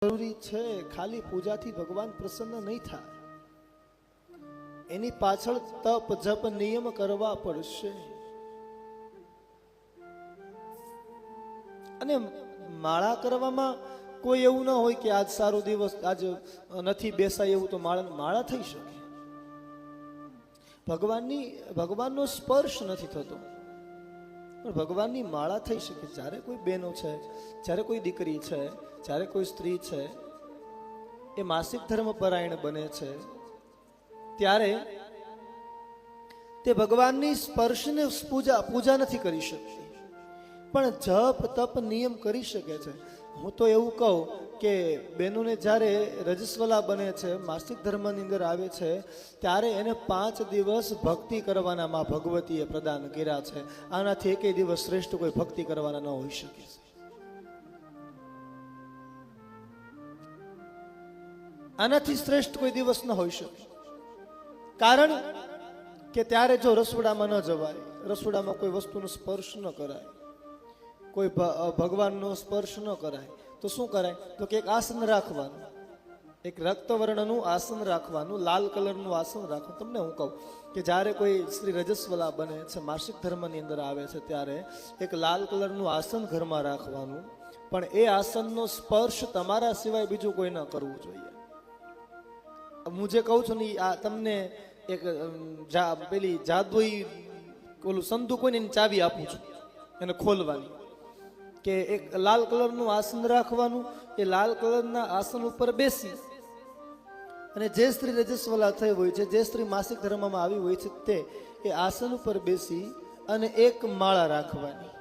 જરૂરી છે। ખાલી પૂજાથી ભગવાન પ્રસન્ન નહીં થાય, એની પાછળ તપ જપ નિયમ કરવા પડશે। અને માળા કરવામાં કોઈ એવું ના હોય કે આજ સારો દિવસ, આજ નથી બેસાય એવું, તો માળા થઈ શકે। ભગવાનનો સ્પર્શ નથી થતો, પણ ભગવાનની માળા થઈ શકે। જ્યારે કોઈ બહેનો છે, જ્યારે કોઈ દીકરી છે, જ્યારે કોઈ સ્ત્રી છે એ માસિક ધર્મ પરાયણ બને છે, ત્યારે તે ભગવાનની સ્પર્શને પૂજા નથી કરી શકતી, પણ જપ તપ નિયમ કરી શકે છે। હું તો એવું કહું કે બહેનોને જ્યારે રજસ્વલા બને છે, માસિક ધર્મની અંદર આવે છે, ત્યારે એને 5 દિવસ ભક્તિ કરવાના માં ભગવતીએ પ્રદાન કર્યા છે। આનાથી એકેય દિવસ શ્રેષ્ઠ કોઈ ભક્તિ કરવાના ન હોઈ શકે। આનાથી શ્રેષ્ઠ કોઈ દિવસ ન હોઈ શકે। કારણ કે ત્યારે જો રસોડામાં ન જવાય, રસોડામાં કોઈ વસ્તુનો સ્પર્શ ન કરાય, કોઈ ભગવાનનો સ્પર્શ ન કરાય, તો શું કરાય? તો કે એક આસન રાખવાનું, એક રક્તવર્ણનું આસન રાખવાનું, લાલ કલરનું આસન રાખવાનું। તમને હું કહું કે જ્યારે કોઈ સ્ત્રી રજસ્વલા બને છે, માસિક ધર્મની અંદર આવે છે, ત્યારે એક લાલ કલરનું આસન ઘરમાં રાખવાનું, પણ એ આસનનો સ્પર્શ તમારા સિવાય બીજું કોઈ ન કરવું જોઈએ। હું જે કહું છું ને, આ તમને એક પેલી જાદુઈ ઓલું સંદૂક હોય ને એની ચાવી આપું છું, એને ખોલવાની, કે એક લાલ કલરનું આસન રાખવાનું, એ લાલ કલરના આસન ઉપર બેસી અને જે સ્ત્રી રજસ્વલા થઈ હોય છે, જે સ્ત્રી માસિક ધર્મમાં આવી હોય છે, તે એ આસન ઉપર બેસી અને એક માળા રાખવાની।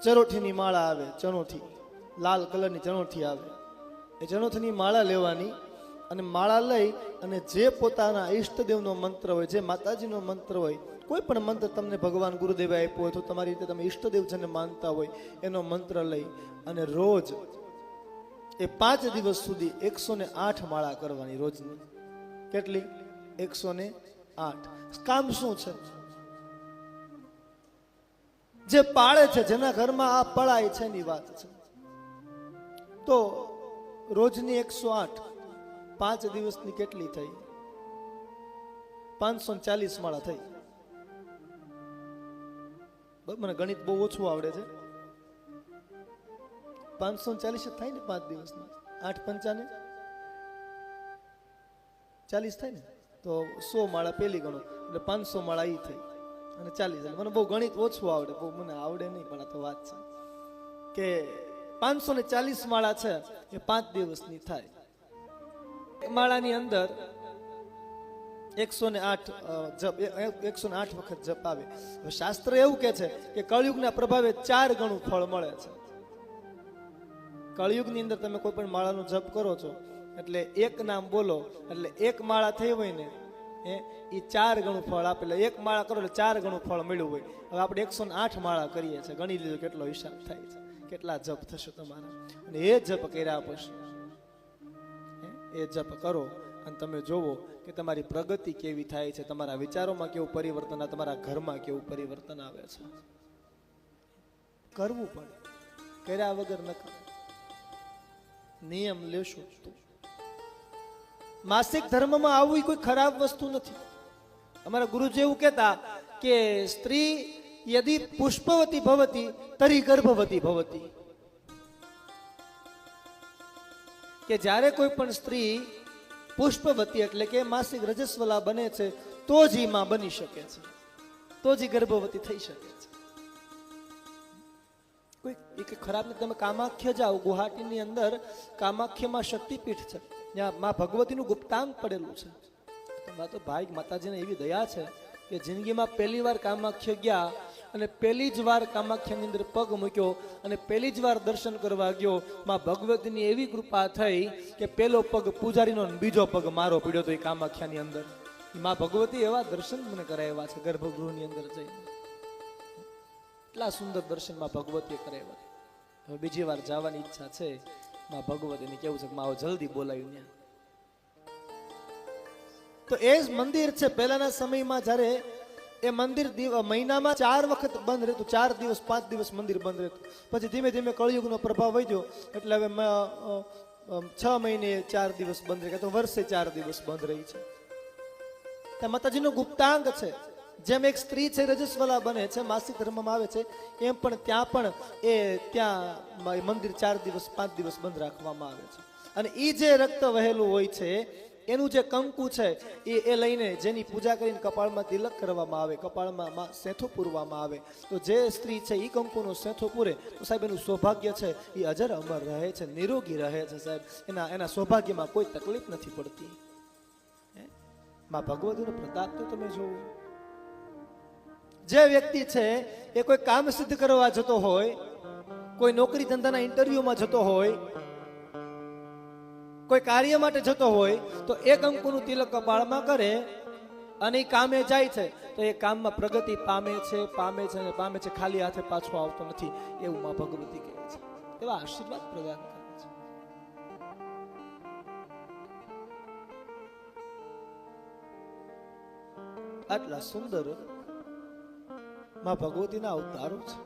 ચરોઠીની માળા આવે, ચણોઠી, લાલ કલરની ચણોઠી આવે, એ ચણોઠીની માળા લેવાની, અને માળા લઈ અને જે પોતાના ઈષ્ટદેવનો મંત્ર હોય, જે માતાજીનો મંત્ર હોય, કોઈ પણ મંત્ર તમને ભગવાન ગુરુદેવે આપ્યો હોય, તો તમારી રીતે તમે ઈષ્ટદેવ જેને માનતા હોય એનો મંત્ર લઈ અને રોજ એ 5 દિવસ સુધી 108 માળા કરવાની રોજની। કેટલી? 108। કામ શું છે? જે પાળે છે, જેના ઘરમાં આ પળાય છે એની વાત છે। તો રોજની 108, 5 દિવસની કેટલી થઈ? 540 માળા થઈ। મને ગણિત બહુ ઓછું આવડે છે। 540 થાય ને 5 દિવસમાં, 8 પંચાને 40 થાય ને, તો 100 માળા પેલી ગણો એટલે 500 માળા ઈ થઈ અને 40। મને બહુ ગણિત ઓછું આવડે, બહુ મને આવડે નહીં, પણ આ તો વાત છે કે 540 માળા છે એ 5 દિવસની થાય। માળાની અંદર 108 જપ, 108 વખત જપ આવે। શાસ્ત્ર એવું કે છે કે કળયુગના પ્રભાવે 4 ગણું ફળ મળે છે। કળયુગની અંદર તમે કોઈ પણ માળાનો જપ કરો છો એટલે એક નામ બોલો એટલે એક માળા થઈ હોય ને એ 4 ગણું ફળ આપે। એટલે એક માળા કરો એટલે 4 ગણું ફળ મળ્યું હોય। હવે આપણે 108 માળા કરીએ છીએ, ગણી લીધું કેટલો હિસાબ થાય છે, કેટલા જપ થશે તમારા। અને એ જપ કર્યા પછી એ જપ કરો અને તમે જોવો કે તમારી પ્રગતિ કેવી થાય છે, તમારા વિચારોમાં કેવું પરિવર્તન આવે, તમારા ઘરમાં કેવું પરિવર્તન આવે છે। કરવું પડે, કર્યા વગર ન કરે। નિયમ લેશું તો માસિક ધર્મમાં આવવું કોઈ ખરાબ વસ્તુ નથી। અમારા ગુરુજી એવું કહેતા કે સ્ત્રી યદિ પુષ્પવતી ભવતી તરી ગર્ભવતી ભવતી, કે જ્યારે કોઈ પણ સ્ત્રી પુષ્પવતી એટલે કે માસિક રજસ્વલા બને છે, તો જ ઈ માં બની શકે છે, તો જ ગર્ભવતી થઈ શકે છે। કોઈ એક ખરાબ નથી। તમે કામાખ્ય જાઓ, ગુવાહાટીની અંદર કામાખ્યમાં શક્તિપીઠ છે, ત્યાં માં ભગવતીનું ગુપ્તાંગ પડેલું છે। તો ભાઈ માતાજીને એવી દયા છે કે જિંદગીમાં પહેલી વાર કામાખ્ય ગયા અને પહેલી જ વાર કામાખ્યાની અંદર પગ મૂક્યો અને પહેલી જ વાર દર્શન કરવા ગયો, માં ભગવતીની એવી કૃપા થઈ કે પહેલો પગ પૂજારીનો અને બીજો પગ મારો પડ્યો તો એ કામાખ્યાની અંદર। માં ભગવતી એવા દર્શન મને કરાવ્યા છે ગર્ભગૃહની અંદર જઈને, એટલા સુંદર દર્શન માં ભગવતીએ કરાવ્યા। હવે બીજી વાર જવાની ઈચ્છા છે। માં ભગવતીને કેવું છે કે માં જલ્દી બોલાવ્યું ત્યાં। તો એ જ મંદિર છે। પહેલાના સમયમાં જ્યારે એ મંદિર મહિનામાં 4 વખત બંધ રહેતું, 4 દિવસ 5 દિવસ મંદિર બંધ રહેતું. પછી ધીમે ધીમે કળિયુગનો પ્રભાવ વધ્યો એટલે હવે 6 મહિને 4 દિવસ બંધ રહે, તો વર્ષે 4 દિવસ બંધ રહી છે. ત્યાં માતાજીનો ગુપ્તાંગ છે. જેમ એક સ્ત્રી છે રજસ્વલા બને છે, માસિક ધર્મમાં આવે છે, એમ પણ ત્યાં મંદિર 4 દિવસ 5 દિવસ બંધ રાખવામાં આવે છે. અને એ જે રક્ત વહેલું હોય છે એનું જે કંકુ છે એ લઈને જેની પૂજા કરીને કપાળમાં તિલક કરવામાં આવે, કપાળમાં સેથો પૂરવામાં આવે, તો જે સ્ત્રી છે એ કંકુનો સેથો પૂરે તો સાહેબ એનું સૌભાગ્ય છે એ અજર અમર રહે છે, નિરોગી રહે છે સાહેબ. એના સૌભાગ્યમાં કોઈ તકલીફ નથી પડતી. માં ભગવતીનો પ્રતાપ તો તમે જોવો. જે વ્યક્તિ છે એ કોઈ કામ સિદ્ધ કરવા જતો હોય, કોઈ નોકરી ધંધાના ઇન્ટરવ્યુમાં જતો હોય, કોઈ કાર્ય માટે જતો હોય, તો એક કંકુનું તિલક કપાળમાં કરે અને એ કામે જાય છે તો એ કામમાં પ્રગતિ પામે છે, ખાલી હાથે પાછો આવતો નથી, એવું માં ભગવતી કહે છે. એવા આશીર્વાદ પ્રદાન કરે છે. આટલા સુંદર માં ભગવતીના અવતારો છે.